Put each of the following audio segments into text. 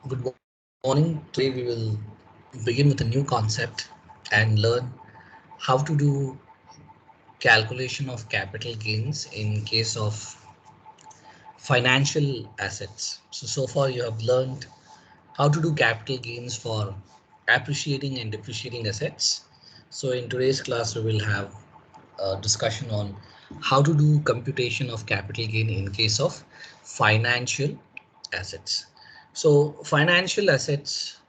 Good morning. Today we will begin with a new concept and learn how to do calculation of capital gains in case of financial assets. So far you have learned how to do capital gains for appreciating and depreciating assets. So in today's class we will have a discussion on how to do computation of capital gain in case of financial assets. So financial assets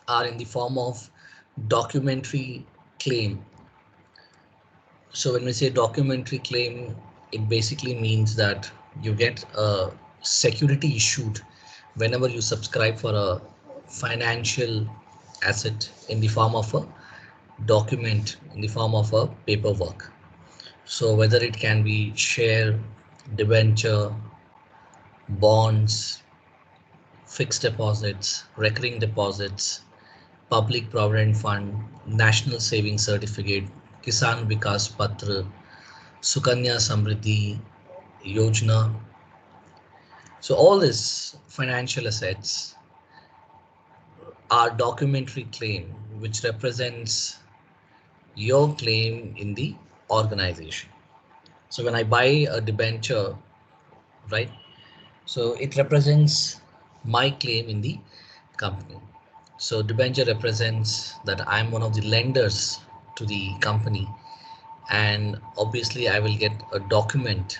are in the form of documentary claim. So when we say documentary claim, it basically means that you get a security issued whenever you subscribe for a financial asset in the form of a document, in the form of a paperwork. So whether it can be share, debenture, bonds, fixed deposits, recurring deposits, Public Provident Fund, National Savings Certificate, Kisan Vikas Patra, Sukanya Samriddhi Yojana. So all these financial assets are documentary claim, which represents your claim in the organization. So when I buy a debenture, right? So it represents my claim in the company. So debenture represents that I'm one of the lenders to the company, and obviously I will get a document,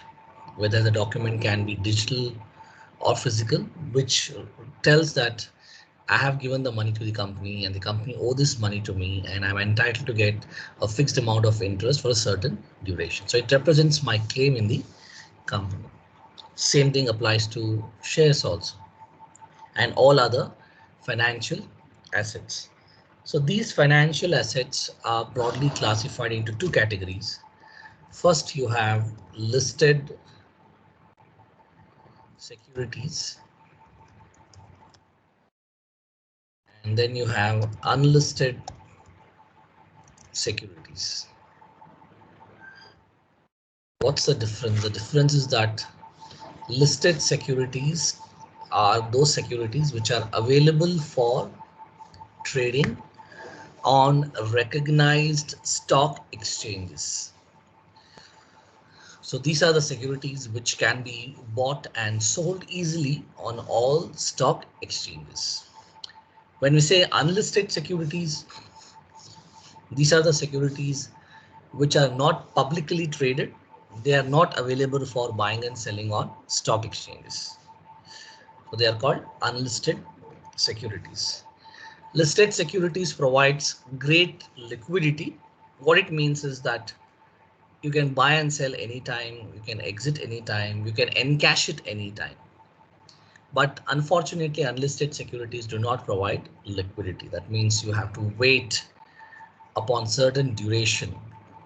whether the document can be digital or physical, which tells that I have given the money to the company and the company owe this money to me and I'm entitled to get a fixed amount of interest for a certain duration. So it represents my claim in the company. Same thing applies to shares also and all other financial assets. So these financial assets are broadly classified into two categories. First, you have listed securities, and then you have unlisted securities. What's the difference? The difference is that listed securities are those securities which are available for trading on recognized stock exchanges. So these are the securities which can be bought and sold easily on all stock exchanges. When we say unlisted securities, these are the securities which are not publicly traded. They are not available for buying and selling on stock exchanges. So they are called unlisted securities. Listed securities provides great liquidity. What it means is that you can buy and sell anytime, you can exit anytime, you can encash it anytime. But unfortunately, unlisted securities do not provide liquidity. That means you have to wait upon certain duration,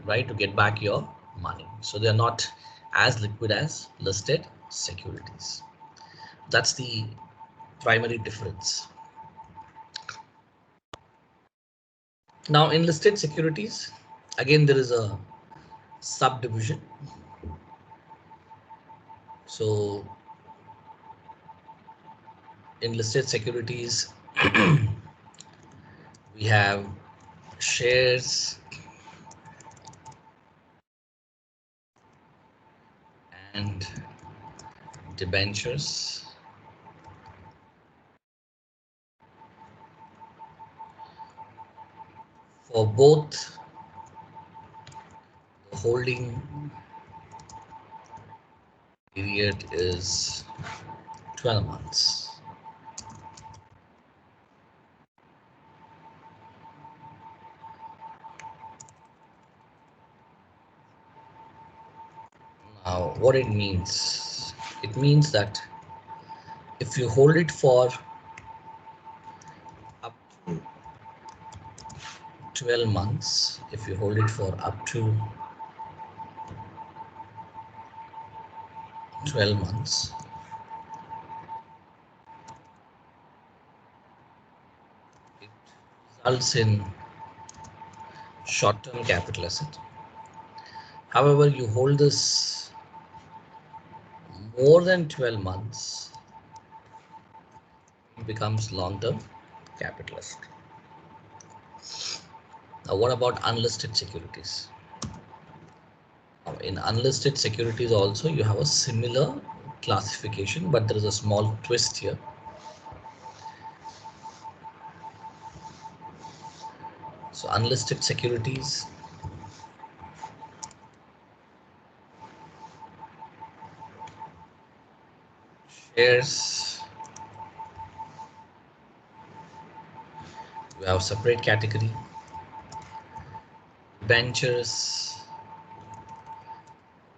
right, to get back your money. So they are not as liquid as listed securities. That's the primary difference. Now in listed securities, again, there is a subdivision. So in listed securities, we have shares and debentures. For both, the holding period is 12 months. Now, what it means that if you hold it for up to 12 months, if you hold it for up to 12 months, it results in short-term capital asset. However, you hold this more than 12 months, becomes long-term capitalist. Now, what about unlisted securities? Now, in unlisted securities also you have a similar classification, but there is a small twist here. So unlisted securities shares, we have separate category. Ventures,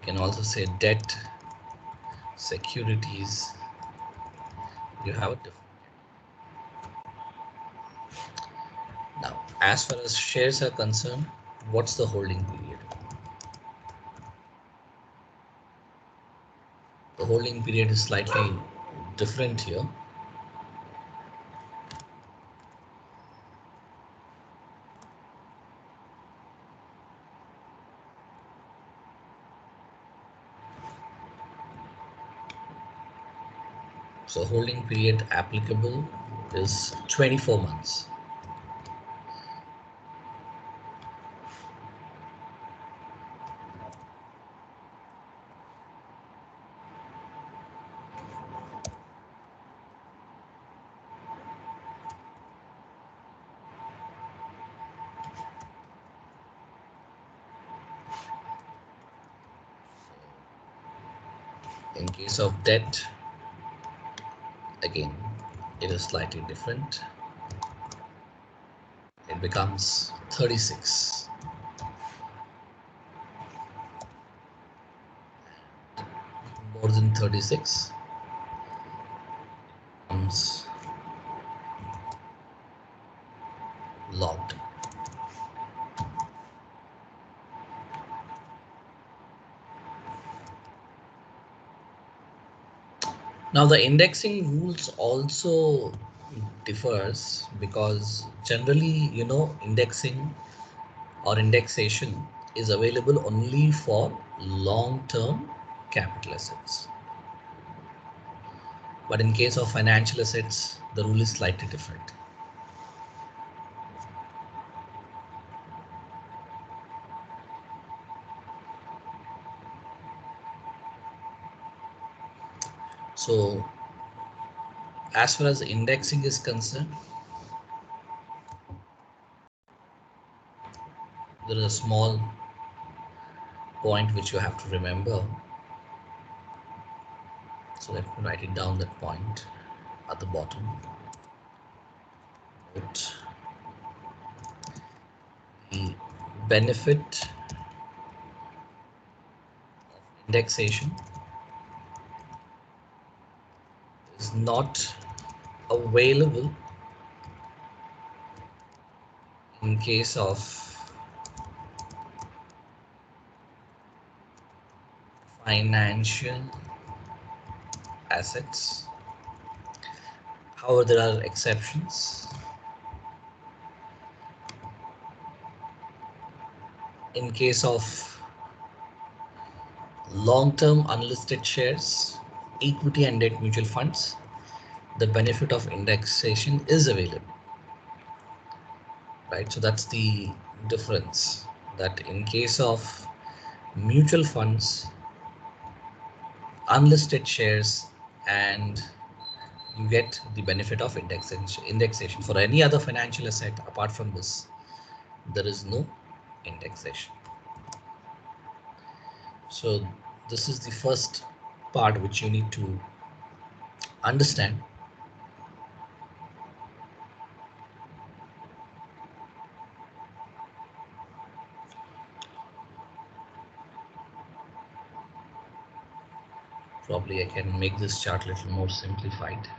you can also say debt, securities, you have a different. Now, as far as shares are concerned, what's the holding period? The holding period is slightly different here. So holding period applicable is 24 months. In case of debt, again, it is slightly different. It becomes 36. More than 36 becomes logged. Now the indexing rules also differs, because generally, indexing or indexation is available only for long-term capital assets. But in case of financial assets, the rule is slightly different. So as far as indexing is concerned, there is a small point which you have to remember. So let me write it down, that point at the bottom. Note the benefit of indexation is not available in case of financial assets. However, there are exceptions. In case of long-term unlisted shares, equity and debt mutual funds, the benefit of indexation is available, right? So that's the difference, that in case of mutual funds, unlisted shares, and you get the benefit of indexation. For any other financial asset apart from this, there is no indexation. So this is the first part which you need to understand. Probably I can make this chart a little more simplified.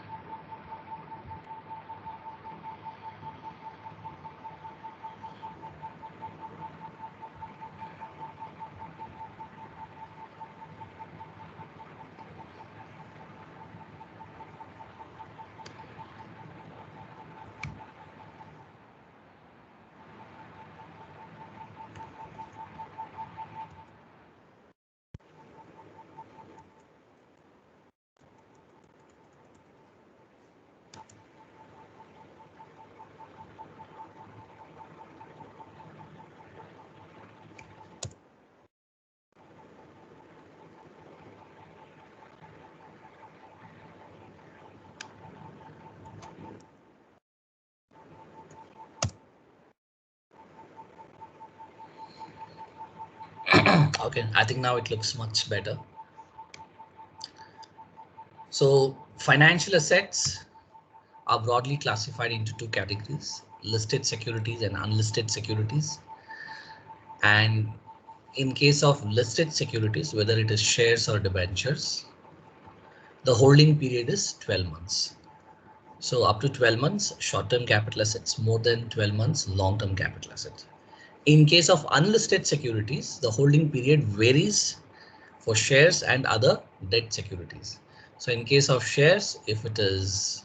Okay, I think now it looks much better. So financial assets are broadly classified into two categories: listed securities and unlisted securities. And in case of listed securities, whether it is shares or debentures, the holding period is 12 months. So up to 12 months, short-term capital assets, more than 12 months, long-term capital assets. In case of unlisted securities, the holding period varies for shares and other debt securities. So in case of shares, if it is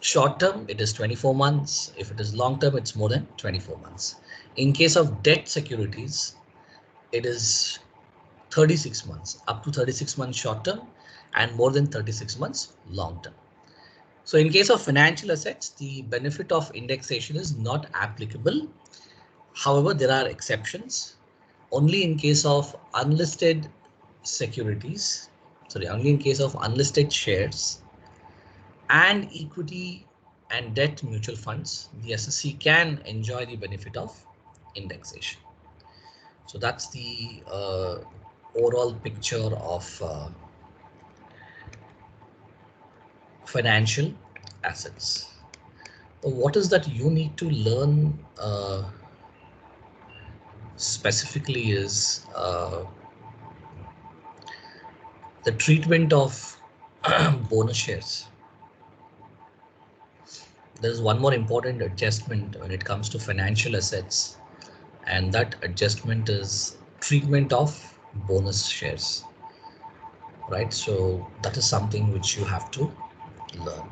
short term, it is 24 months. If it is long term, it's more than 24 months. In case of debt securities, it is 36 months, up to 36 months short term and more than 36 months long term. So in case of financial assets, the benefit of indexation is not applicable. However, there are exceptions. Only in case of unlisted securities, only in case of unlisted shares and equity and debt mutual funds, the SSC can enjoy the benefit of indexation. So that's the overall picture of financial assets. What is that you need to learn specifically is the treatment of bonus shares. There is one more important adjustment when it comes to financial assets, and that adjustment is treatment of bonus shares, right? So that is something which you have to learn.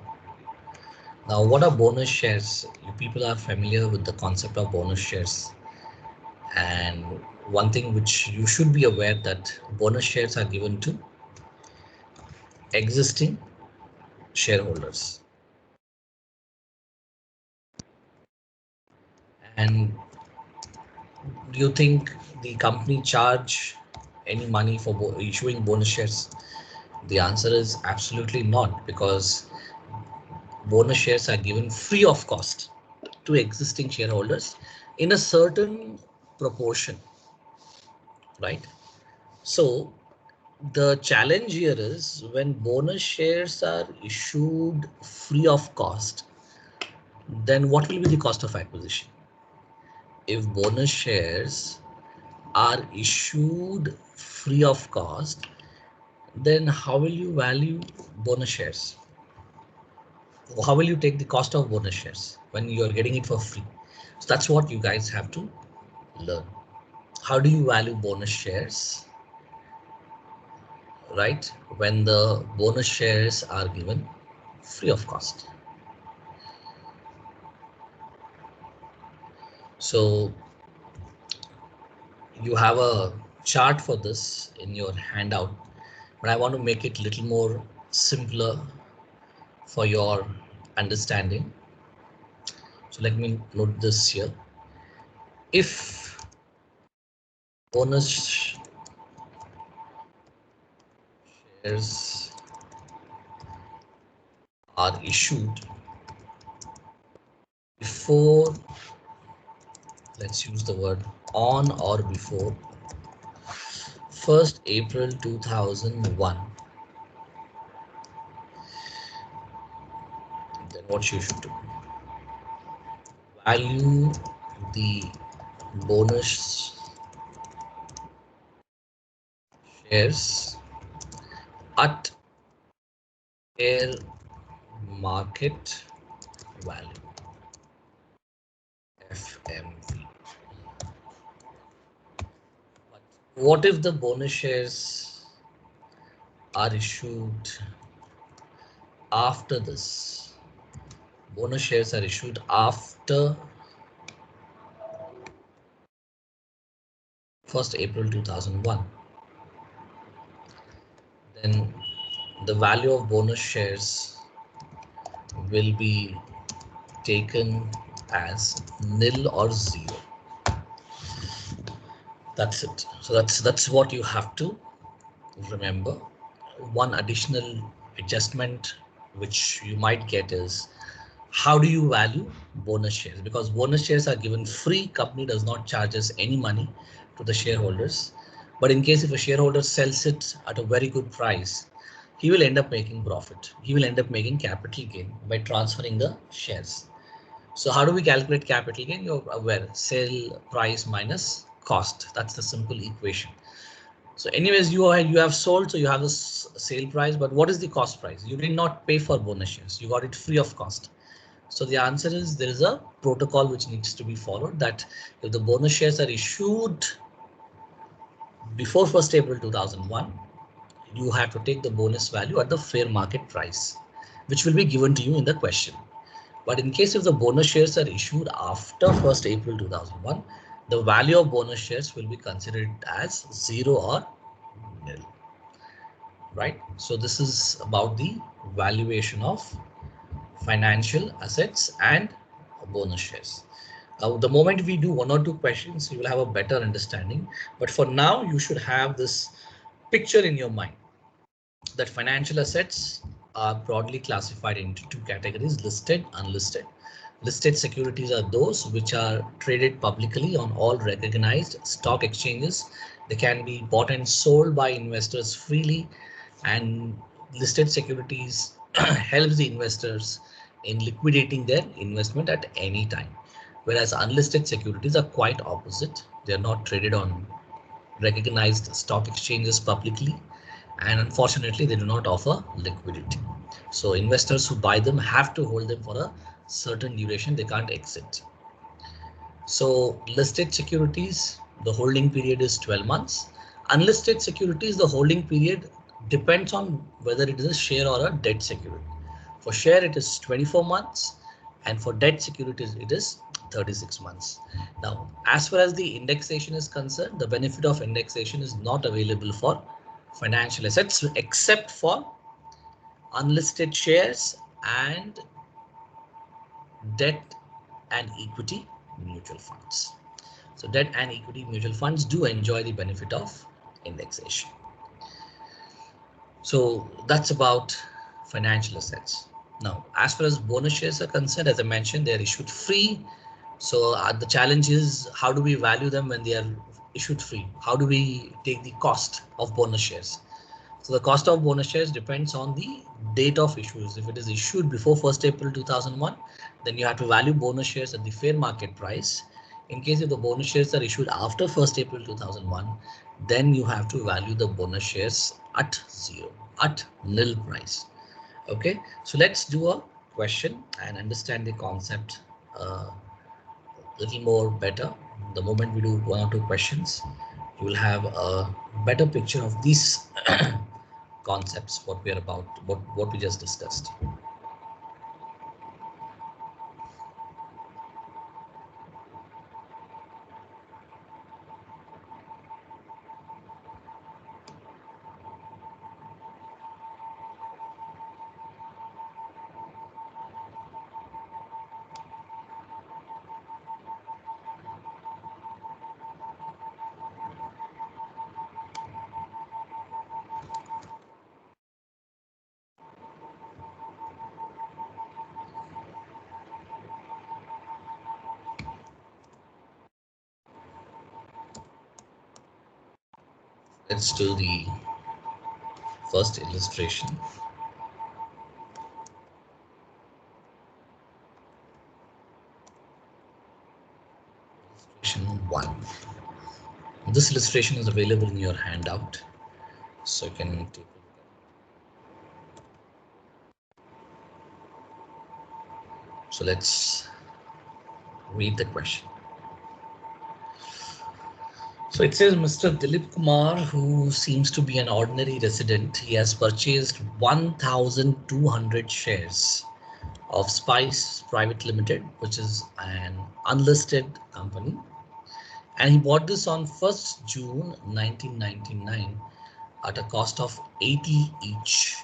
Now, what are bonus shares? You people are familiar with the concept of bonus shares, and one thing which you should be aware that bonus shares are given to existing shareholders. And do you think the company charge any money for issuing bonus shares? The answer is absolutely not, because bonus shares are given free of cost to existing shareholders in a certain proportion, right? So the challenge here is when bonus shares are issued free of cost, then what will be the cost of acquisition? If bonus shares are issued free of cost, then how will you value bonus shares? How will you take the cost of bonus shares when you are getting it for free? So that's what you guys have to learn. How do you value bonus shares, right? When the bonus shares are given free of cost. So you have a chart for this in your handout, but I want to make it a little more simpler for your understanding. So let me note this here. If bonus shares are issued before, let's use the word on or before 1st April 2001, then what you should do? Value the bonus shares at fair market value, FMV. But what if the bonus shares are issued after this? Bonus shares are issued after 1st April 2001. Then the value of bonus shares will be taken as nil or zero. That's it. So that's what you have to remember. One additional adjustment which you might get is How do you value bonus shares? Because bonus shares are given free, company does not charge us any money to the shareholders. But in case if a shareholder sells it at a very good price, he will end up making profit. He will end up making capital gain by transferring the shares. So how do we calculate capital gain? You're aware, sale price minus cost. That's the simple equation. So anyways, you have sold, so you have a sale price, but what is the cost price? You did not pay for bonus shares. You got it free of cost. So the answer is there is a protocol which needs to be followed, that if the bonus shares are issued before 1st April 2001, you have to take the bonus value at the fair market price, which will be given to you in the question. But in case if the bonus shares are issued after 1st April 2001, the value of bonus shares will be considered as 0 or nil, right? So this is about the valuation of financial assets and bonus shares. The moment we do one or two questions, you will have a better understanding. But for now, you should have this picture in your mind that financial assets are broadly classified into two categories: listed, unlisted. Listed securities are those which are traded publicly on all recognized stock exchanges. They can be bought and sold by investors freely, and listed securities helps the investors in liquidating their investment at any time. Whereas unlisted securities are quite opposite. They are not traded on recognized stock exchanges publicly, and unfortunately they do not offer liquidity. So investors who buy them have to hold them for a certain duration. They can't exit. So listed securities, the holding period is 12 months. Unlisted securities, the holding period depends on whether it is a share or a debt security. For share, it is 24 months, and for debt securities, it is 36 months. Now, as far as the indexation is concerned, the benefit of indexation is not available for financial assets except for unlisted shares and debt and equity mutual funds. So debt and equity mutual funds do enjoy the benefit of indexation. So that's about financial assets. Now, as far as bonus shares are concerned, as I mentioned, they are issued free. So the challenge is, how do we value them when they are issued free? How do we take the cost of bonus shares? So the cost of bonus shares depends on the date of issues. If it is issued before 1st April 2001, then you have to value bonus shares at the fair market price. In case if the bonus shares are issued after 1st April 2001, then you have to value the bonus shares at zero, at nil price. Okay, so let's do a question and understand the concept a little more better. The moment we do one or two questions, you will have a better picture of these concepts, what we are about, what we just discussed. Let's do the first illustration. Illustration 1. This illustration is available in your handout, so you can take a look at it. So let's read the question. So it says, Mr. Dilip Kumar, who seems to be an ordinary resident, he has purchased 1,200 shares of Spice Private Limited, which is an unlisted company. And he bought this on 1st June 1999 at a cost of 80 each.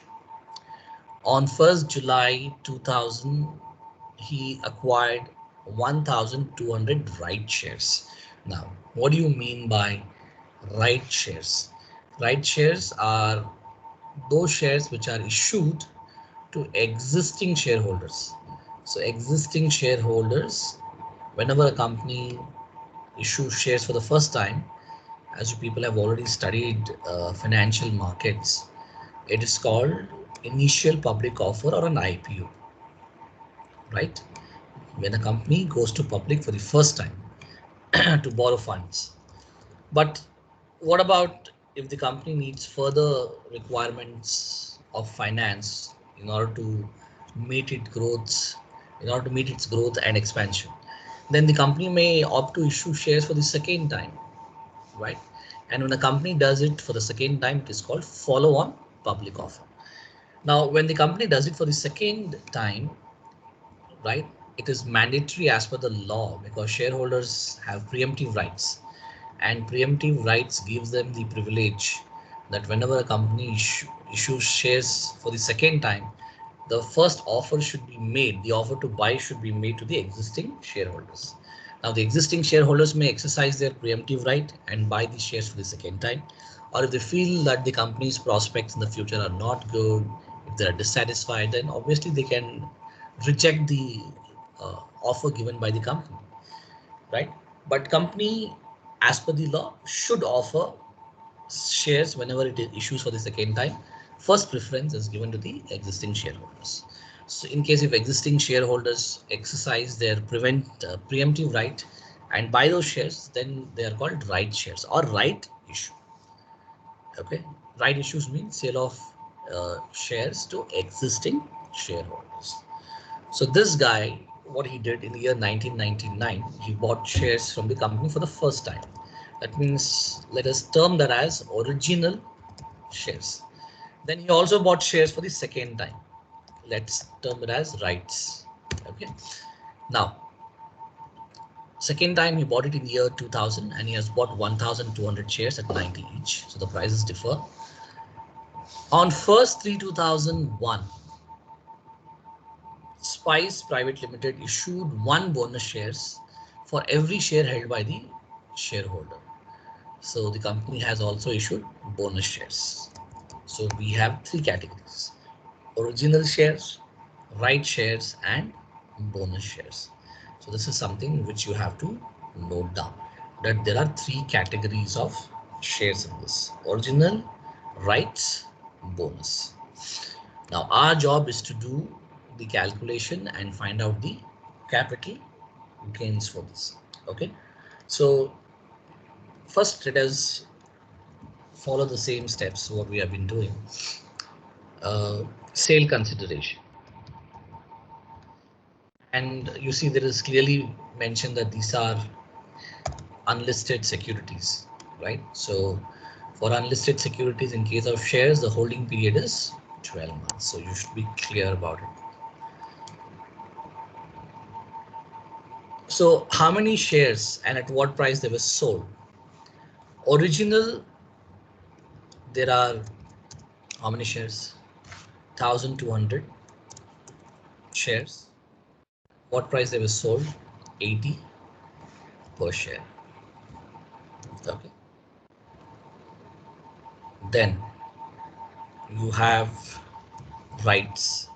On 1st July 2000, he acquired 1,200 right shares. Now, what do you mean by right shares? Right shares are those shares which are issued to existing shareholders. So existing shareholders, whenever a company issues shares for the first time, as you people have already studied financial markets, it is called initial public offer or an IPO, right? When a company goes to public for the first time to borrow funds. But what about if the company needs further requirements of finance in order to meet its growth, and expansion? Then the company may opt to issue shares for the second time, right? And when a company does it for the second time, it is called follow-on public offer. Now, when the company does it for the second time, right, it is mandatory as per the law because shareholders have preemptive rights, and preemptive rights gives them the privilege that whenever a company issues shares for the second time, the first offer should be made, the offer to buy should be made to the existing shareholders. Now, the existing shareholders may exercise their preemptive right and buy the shares for the second time, or if they feel that the company's prospects in the future are not good, if they are dissatisfied, then obviously they can reject the offer given by the company, right? But company, as per the law, should offer shares whenever it is issues for the second time. First preference is given to the existing shareholders. So in case if existing shareholders exercise their preemptive right and buy those shares, then they are called right shares or right issue. Okay, right issues mean sale of shares to existing shareholders. So this guy, what he did in the year 1999, he bought shares from the company for the first time. That means let us term that as original shares. Then he also bought shares for the second time. Let's term it as rights. Okay. Now, second time he bought it in the year 2000 and he has bought 1,200 shares at 90 each. So the prices differ. On 1st 3 2001, Spice Private Limited issued one bonus shares for every share held by the shareholder. So the company has also issued bonus shares. So we have three categories: original shares, right shares, and bonus shares. So this is something which you have to note down, that there are three categories of shares in this: original, rights, bonus. Now our job is to do the calculation and find out the capital gains for this. Okay, so first let us follow the same steps what we have been doing. uh, Sale consideration, and you see there is clearly mentioned that these are unlisted securities, right? So for unlisted securities, in case of shares, the holding period is 12 months, so you should be clear about it. So how many shares and at what price they were sold? Original, there are how many shares? 1,200 shares. What price they were sold? 80 per share. Okay. Then you have rights.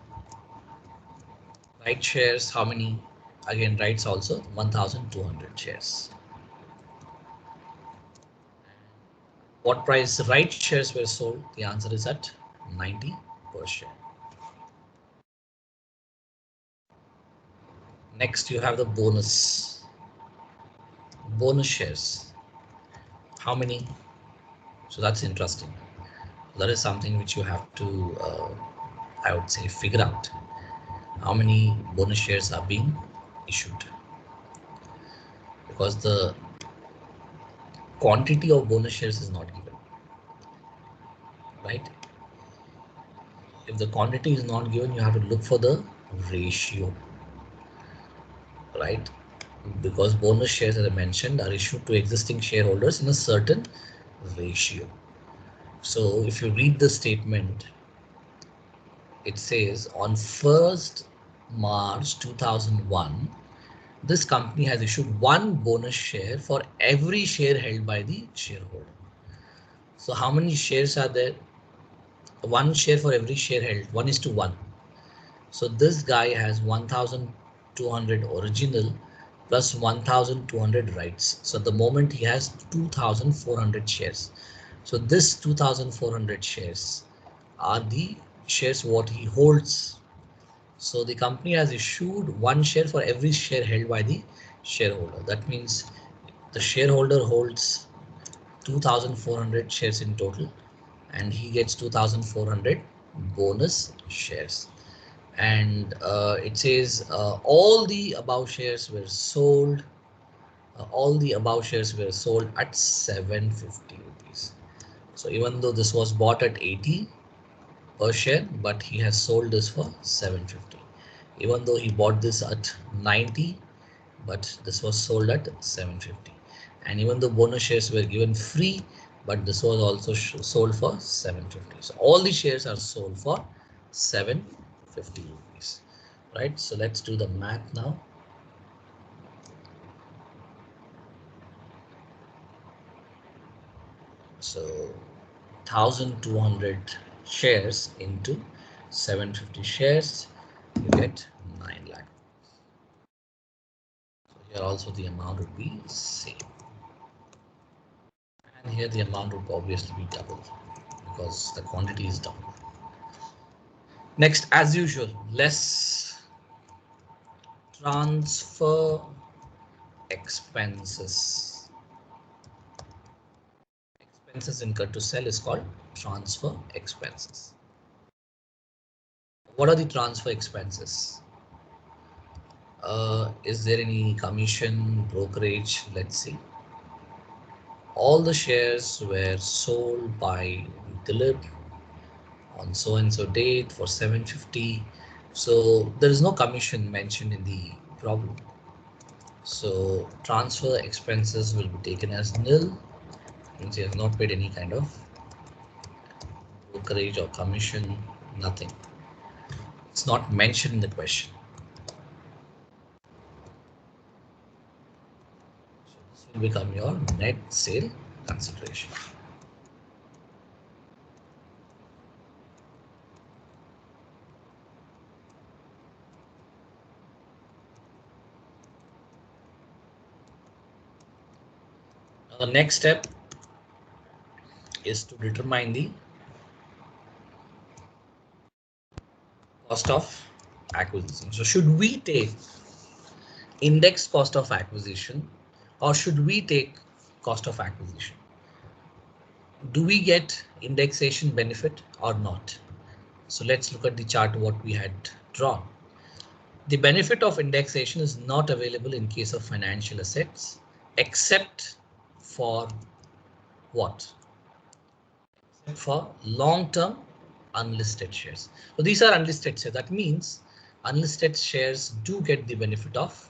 Right shares, how many? Again, rights also 1,200 shares. What price right shares were sold? The answer is at 90 per share. Next, you have the bonus. Bonus shares. How many? So that's interesting. That is something which you have to, I would say, figure out. How many bonus shares are being issued? Because the quantity of bonus shares is not given, right? If the quantity is not given, you have to look for the ratio, right? Because bonus shares, as I mentioned, are issued to existing shareholders in a certain ratio. So if you read the statement, it says on 1st March 2001, this company has issued one bonus share for every share held by the shareholder. So how many shares are there? One share for every share held, 1:1. So this guy has 1,000 200 original plus 1200 rights. So at the moment he has 2400 shares. So this 2400 shares are the shares what he holds. So the company has issued one share for every share held by the shareholder. That means the shareholder holds 2400 shares in total and he gets 2400 bonus shares. And it says all the above shares were sold. All the above shares were sold at 750 rupees. So even though this was bought at 80 per share, but he has sold this for 750. Even though he bought this at 90, but this was sold at 750. And even though bonus shares were given free, but this was also sold for 750. So all the shares are sold for 750 rupees, right? So let's do the math now. So 1200 shares into 750 shares, you get 9 lakh. So here also the amount would be same. And here the amount would obviously be double because the quantity is double. Next, as usual, less transfer expenses. Expenses incurred to sell is called transfer expenses. What are the transfer expenses? Is there any commission, brokerage? Let's see. All the shares were sold by Dilip on so and so date for 750. So there is no commission mentioned in the problem. So transfer expenses will be taken as nil, means he has not paid any kind of brokerage or commission, nothing. It's not mentioned in the question. So this will become your net sale consideration. Now the next step is to determine the cost of acquisition. So should we take index cost of acquisition or should we take cost of acquisition? Do we get indexation benefit or not? So let's look at the chart what we had drawn. The benefit of indexation is not available in case of financial assets except for what? Except for long-term unlisted shares. So these are unlisted shares. That means unlisted shares do get the benefit of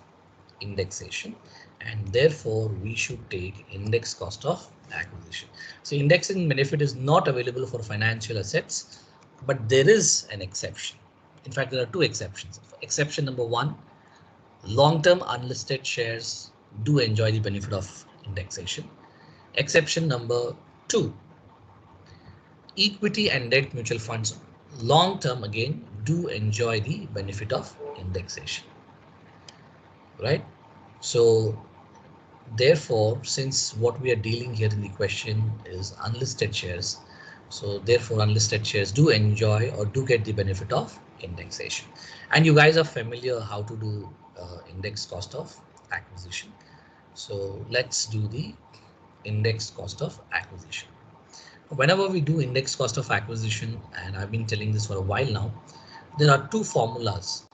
indexation and therefore we should take index cost of acquisition. So indexing benefit is not available for financial assets, but there is an exception. In fact, there are two exceptions. Exception number one, long-term unlisted shares do enjoy the benefit of indexation. Exception number two, equity and debt mutual funds long-term again do enjoy the benefit of indexation, right? So therefore, since what we are dealing here in the question is unlisted shares, so therefore unlisted shares do enjoy or do get the benefit of indexation. And you guys are familiar how to do index cost of acquisition. So let's do the index cost of acquisition. Whenever we do index cost of acquisition, and I've been telling this for a while now, there are two formulas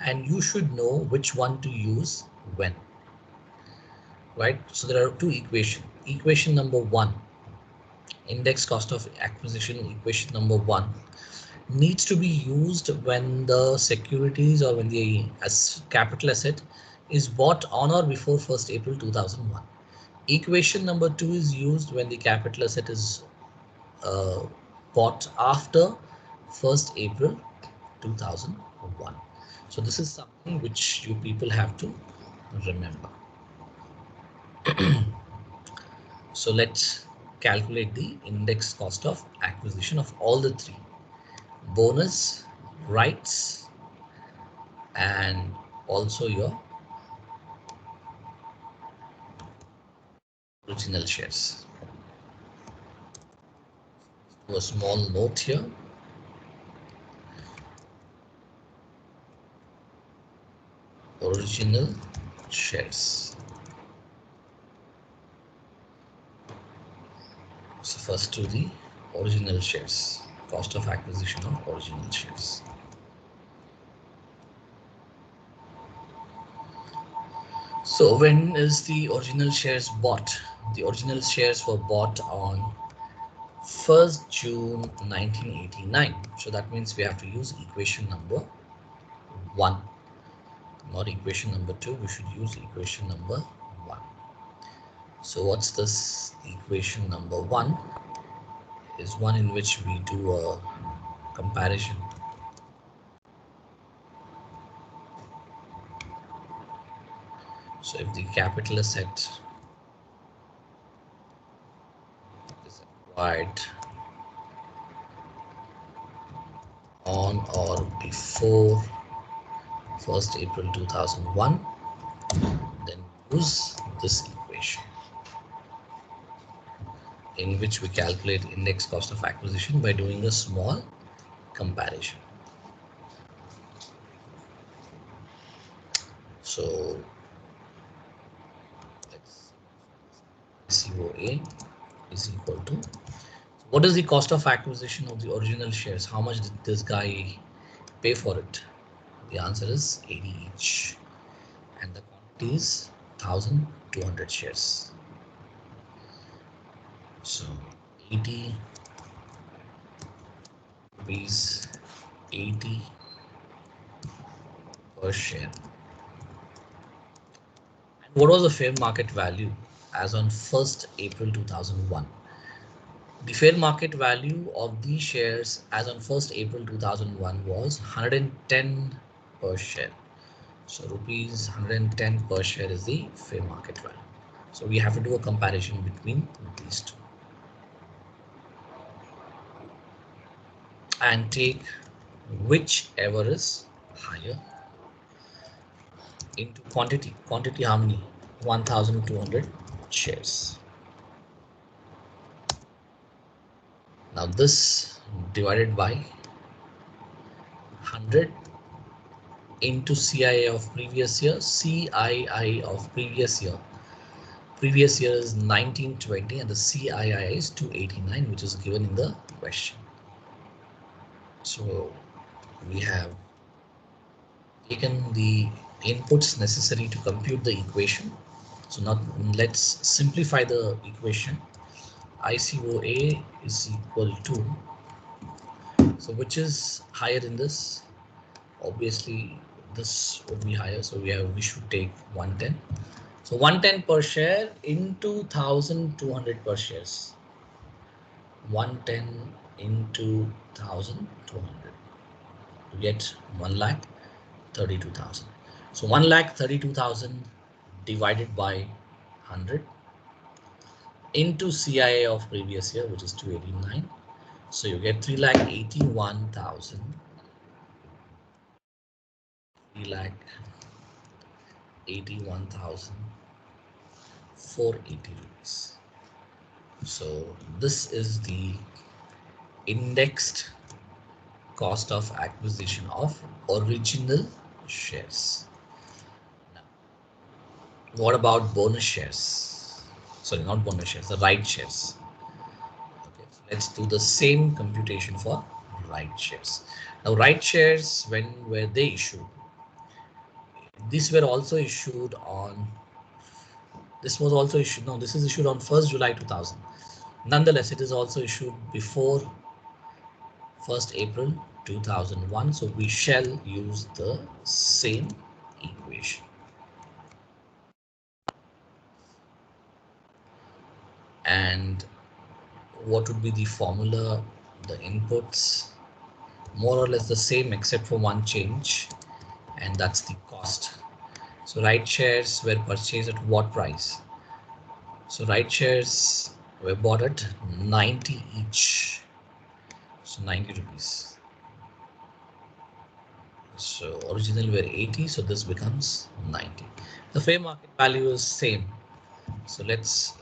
and you should know which one to use when. Right, so there are two equations. Equation number one, index cost of acquisition, equation number one needs to be used when the securities or when the capital asset is bought on or before 1st April 2001. Equation number two is used when the capital asset is bought after 1st April 2001. So this is something which you people have to remember. So let's calculate the index cost of acquisition of all the three: bonus, rights, and also your original shares. Do a small note here. Original shares. So first to the original shares, cost of acquisition of original shares. So when is the original shares bought? The original shares were bought on 1st June 1989. So that means we have to use equation number 1, not equation number 2. We should use equation number 1. So what's this equation number 1? Is one in which we do a comparison. So if the capital asset is acquired on or before 1st April 2001, then use this equation in which we calculate index cost of acquisition by doing a small comparison. So let's COA is equal to, what is the cost of acquisition of the original shares? How much did this guy pay for it? The answer is 80 each, and the quantity is 1200 shares. So 80 rupees, 80 per share. And what was the fair market value as on 1st April 2001? The fair market value of these shares as on 1st April 2001 was 110 per share. So rupees 110 per share is the fair market value. So we have to do a comparison between these two and take whichever is higher into quantity. Quantity how many? 1200 shares. Now this divided by 100 into CII of previous year. CII of previous year. Previous year is 1920 and the CII is 289, which is given in the question. So we have taken the inputs necessary to compute the equation. So now let's simplify the equation. ICOA is equal to, so which is higher in this? Obviously this would be higher, so we should take 110. So 110 per share into 1200 per shares. 110 into 1200, you get 1,32,000. So 1,32,000 divided by 100 into CIA of previous year, which is 289. So you get 3,81,000. 3,81,480 rupees. So this is the indexed cost of acquisition of original shares. Now, what about bonus shares? Sorry, not bonus shares, the right shares. Okay, so let's do the same computation for right shares. Now, right shares, when were they issued? These were also issued on, this was also issued, no, this is issued on 1st July 2000. Nonetheless, it is also issued before 1st April 2001. So we shall use the same equation. And what would be the formula? The inputs more or less the same except for one change, and that's the cost. So right shares were purchased at what price? So right shares were bought at 90 each. So 90 rupees. So originally we're 80, so this becomes 90. The fair market value is same. So let's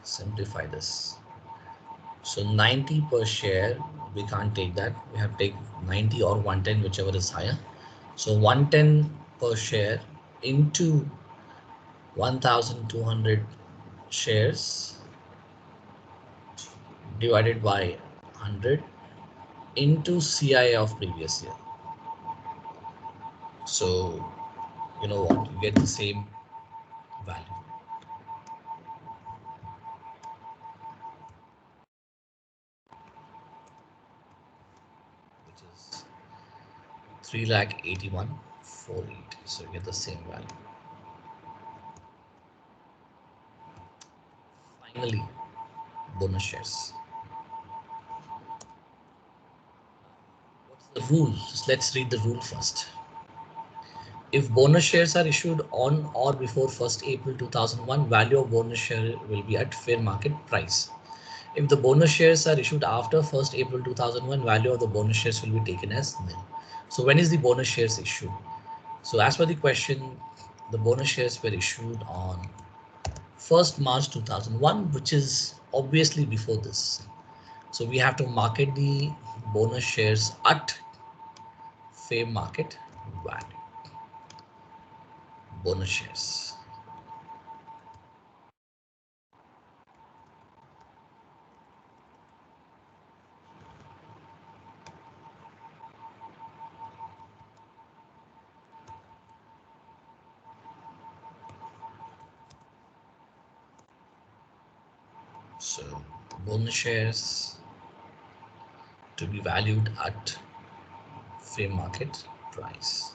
simplify this. So 90 per share, we can't take that. We have to take 90 or 110, whichever is higher. So 110 per share into 1,200 shares divided by 100 into CI of previous year. So you know what, you get the same value, which is 3,81,480. So you get the same value. Finally, bonus shares. What's the rule? Just let's read the rule first. If bonus shares are issued on or before 1st April 2001, value of bonus share will be at fair market price. If the bonus shares are issued after 1st April 2001, value of the bonus shares will be taken as nil. So when is the bonus shares issued? So as per the question, the bonus shares were issued on 1st March 2001, which is obviously before this. So we have to market the bonus shares at fair market value. Bonus shares. So bonus shares to be valued at fair market price.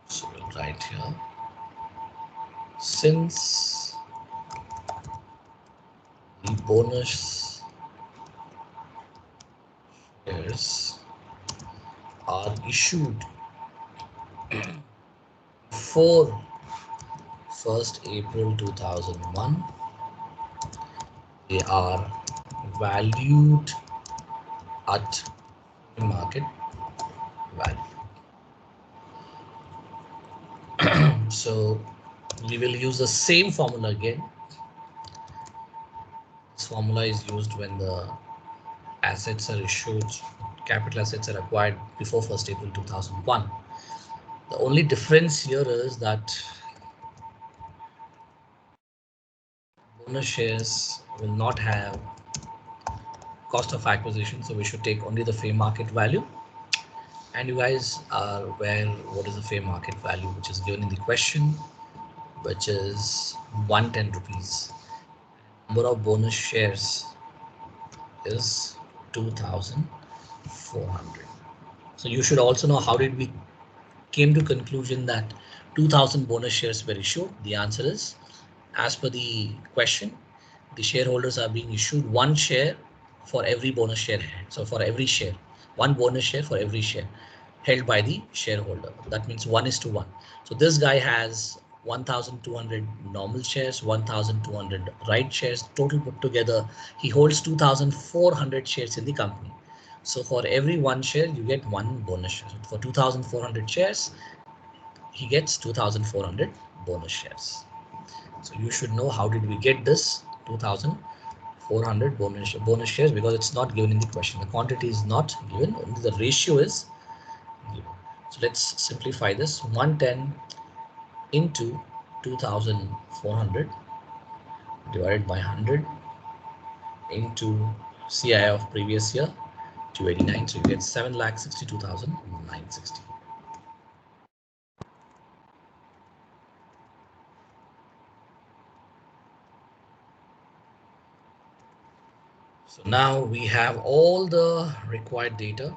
So we'll write here, since the bonus shares are issued before 1st April 2001, they are valued at market value. So we will use the same formula again. This formula is used when the assets are issued, capital assets are acquired before 1st April 2001. The only difference here is that bonus shares will not have cost of acquisition, so we should take only the fair market value. And you guys are aware what is the fair market value, which is given in the question, which is 110 rupees. Number of bonus shares is 2,400. So you should also know how did we came to conclusion that 2,000 bonus shares were issued. The answer is, as per the question, the shareholders are being issued one share for every bonus share. So for every share, one bonus share for every share held by the shareholder. That means 1:1. So this guy has 1,200 normal shares, 1,200 right shares, total put together. He holds 2,400 shares in the company. So for every one share, you get one bonus share. So for 2,400 shares, he gets 2,400 bonus shares. So you should know how did we get this 2,400 bonus shares, because it's not given in the question. The quantity is not given, only the ratio is given. So let's simplify this. 110 into 2,400 divided by 100 into CI of previous year 289. So you get 7,62,960. So now we have all the required data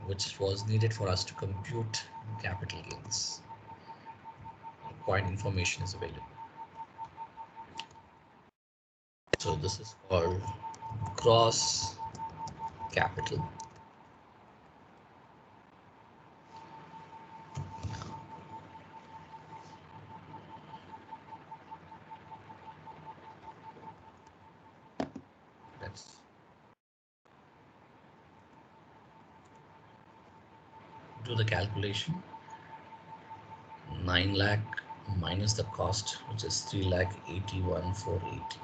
which was needed for us to compute capital gains. Required information is available. So this is called gross capital Do the calculation. 9 lakh minus the cost, which is 3 lakh 81,480.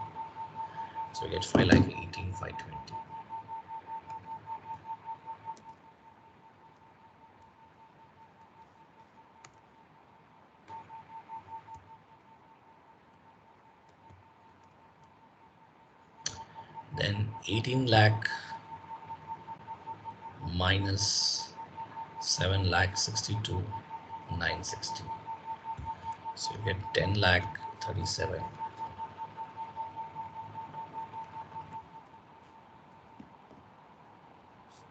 So we get 5 lakh 18,520. Then 18 lakh minus 7 lakh 62,960. So you get 10 lakh 37.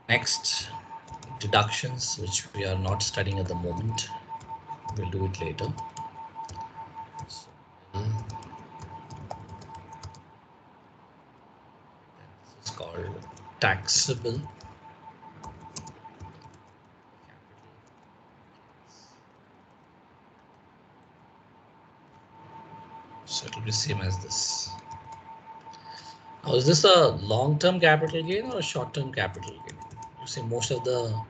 Next, deductions, which we are not studying at the moment. We'll do it later. So, this is called taxable so it will be same as this. Now, is this a long-term capital gain or a short-term capital gain? You see, most of the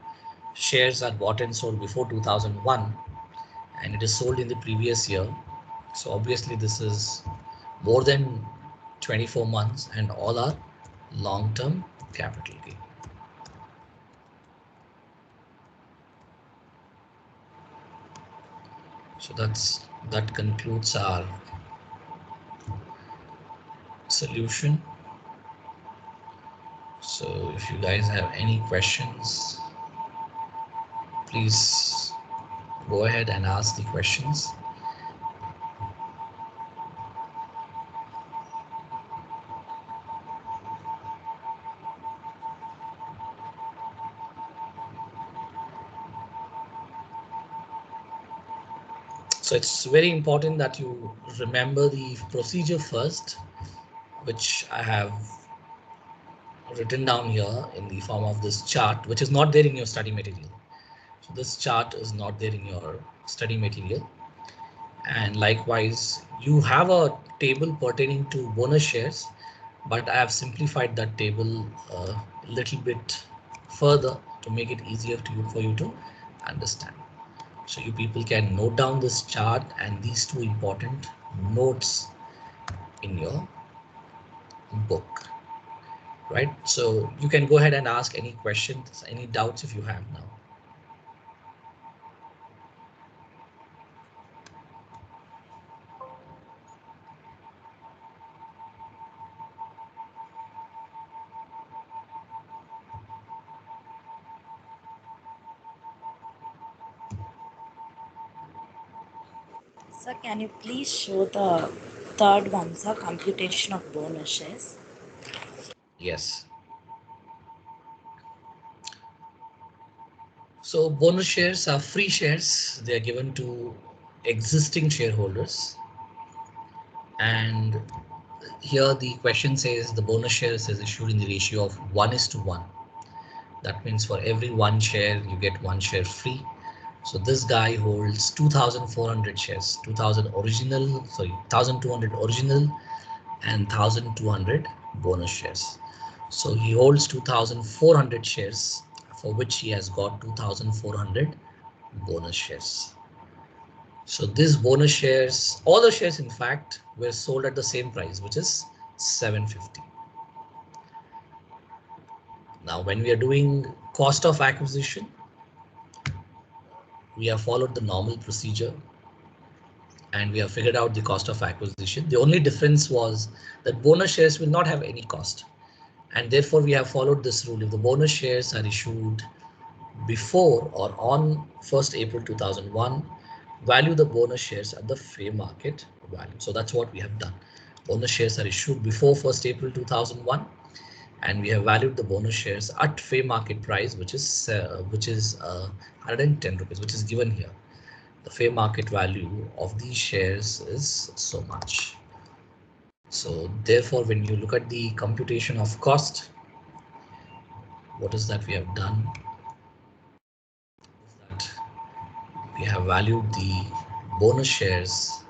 shares are bought and sold before 2001, and it is sold in the previous year. So obviously, this is more than 24 months, and all are long-term capital gain. So that concludes our solution. So if you guys have any questions, please go ahead and ask the questions. So it's very important that you remember the procedure first, which I have written down here in the form of this chart, which is not there in your study material. So this chart is not there in your study material. And likewise, you have a table pertaining to bonus shares, but I have simplified that table a little bit further to make it easier for you to understand. So you people can note down this chart and these two important notes in your book, right? So you can go ahead and ask any questions, any doubts if you have now. Sir, can you please show the third one, sir, computation of bonus shares? Yes. So bonus shares are free shares. They are given to existing shareholders. And here the question says the bonus shares is issued in the ratio of 1:1. That means for every one share, you get one share free. So this guy holds 2,400 shares, 2,000 original, sorry, 1,200 original and 1,200 bonus shares. So he holds 2,400 shares for which he has got 2,400 bonus shares. So these bonus shares, all the shares in fact, were sold at the same price, which is 750. Now, when we are doing cost of acquisition, we have followed the normal procedure and we have figured out the cost of acquisition. The only difference was that bonus shares will not have any cost. And therefore, we have followed this rule. If the bonus shares are issued before or on 1st April 2001, value the bonus shares at the fair market value. So that's what we have done. Bonus shares are issued before 1st April 2001, and we have valued the bonus shares at fair market price, which is 110 rupees, which is given here. The fair market value of these shares is so much. So therefore, when you look at the computation of cost, what is that we have done? That we have valued the bonus shares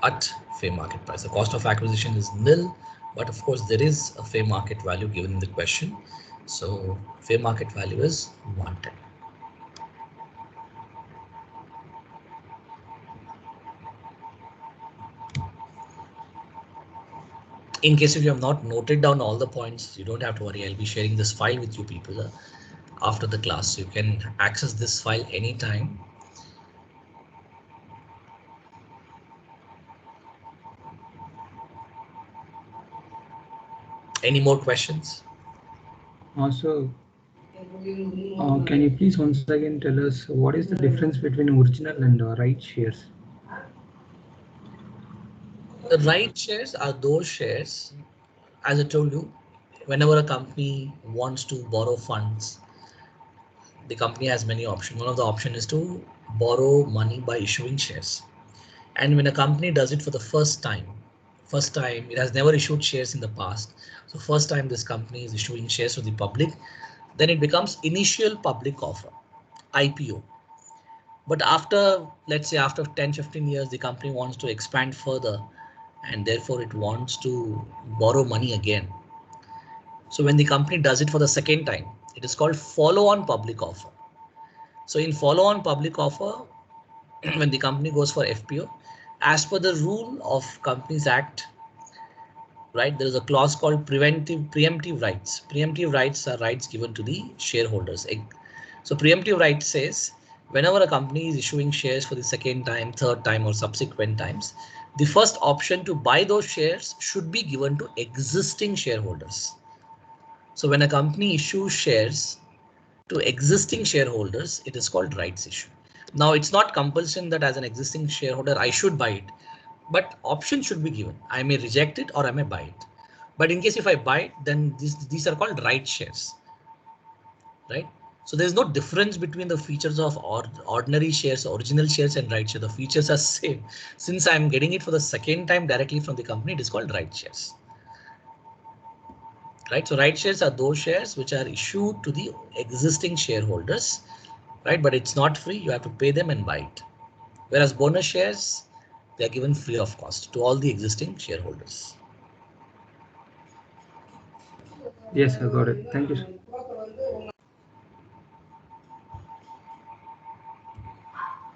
at fair market price. The cost of acquisition is nil, but of course there is a fair market value given in the question. So fair market value is 110. In case if you have not noted down all the points, you don't have to worry. I'll be sharing this file with you people after the class. You can access this file anytime. Any more questions? Also, can you please once again tell us what is the difference between original and right shares? The right shares are those shares, as I told you, whenever a company wants to borrow funds, the company has many options. One of the options is to borrow money by issuing shares. And when a company does it for the first time, it has never issued shares in the past. So first time this company is issuing shares to the public, then it becomes initial public offer, IPO. But after, let's say after 10-15 years, the company wants to expand further and therefore it wants to borrow money again. So when the company does it for the second time, it is called follow on public offer. So in follow on public offer, when the company goes for FPO, as per the rule of Companies Act, right, there is a clause called preemptive rights. Preemptive rights are rights given to the shareholders. So preemptive right says whenever a company is issuing shares for the second time, third time, or subsequent times, the first option to buy those shares should be given to existing shareholders. So when a company issues shares to existing shareholders, it is called rights issue. Now it's not compulsion that as an existing shareholder I should buy it, but option should be given. I may reject it or I may buy it. But in case if I buy it, then these are called right shares, right? So there's no difference between the features of ordinary shares, original shares, and right shares. The features are same. Since I'm getting it for the second time directly from the company, it is called right shares. Right. So right shares are those shares which are issued to the existing shareholders, right? But it's not free. You have to pay them and buy it. Whereas bonus shares, they are given free of cost to all the existing shareholders. Yes, I got it. Thank you, sir.